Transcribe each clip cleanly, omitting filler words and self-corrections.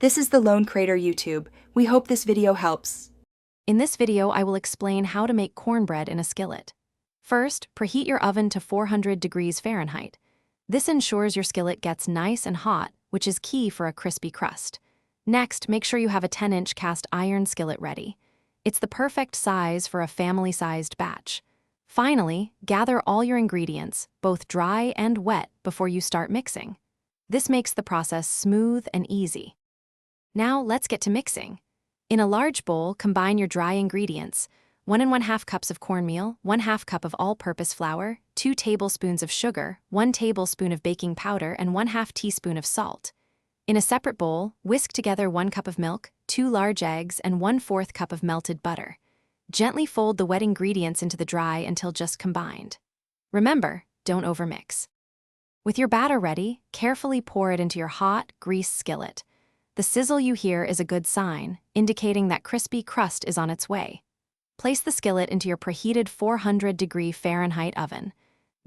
This is the Lone Crater YouTube. We hope this video helps. In this video, I will explain how to make cornbread in a skillet. First, preheat your oven to 400 degrees Fahrenheit. This ensures your skillet gets nice and hot, which is key for a crispy crust. Next, make sure you have a 10-inch cast iron skillet ready. It's the perfect size for a family-sized batch. Finally, gather all your ingredients, both dry and wet, before you start mixing. This makes the process smooth and easy. Now let's get to mixing. In a large bowl, combine your dry ingredients: 1 1/2 cups of cornmeal, 1/2 cup of all-purpose flour, 2 tablespoons of sugar, 1 tablespoon of baking powder, and 1/2 teaspoon of salt. In a separate bowl, whisk together 1 cup of milk, 2 large eggs, and 1/4 cup of melted butter. Gently fold the wet ingredients into the dry until just combined. Remember, don't overmix. With your batter ready, carefully pour it into your hot, greased skillet. The sizzle you hear is a good sign, indicating that crispy crust is on its way. Place the skillet into your preheated 400-degree Fahrenheit oven.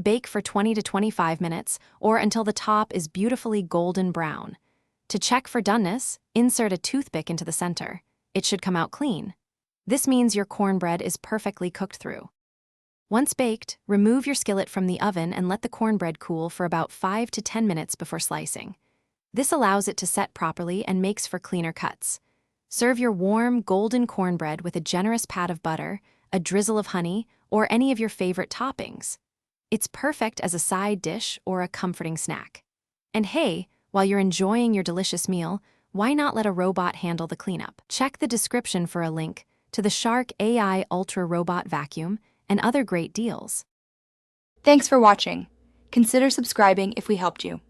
Bake for 20 to 25 minutes, or until the top is beautifully golden brown. To check for doneness, insert a toothpick into the center. It should come out clean. This means your cornbread is perfectly cooked through. Once baked, remove your skillet from the oven and let the cornbread cool for about 5 to 10 minutes before slicing. This allows it to set properly and makes for cleaner cuts. Serve your warm, golden cornbread with a generous pat of butter, a drizzle of honey, or any of your favorite toppings. It's perfect as a side dish or a comforting snack. And hey, while you're enjoying your delicious meal, why not let a robot handle the cleanup? Check the description for a link to the Shark AI Ultra Robot Vacuum and other great deals. Thanks for watching. Consider subscribing if we helped you.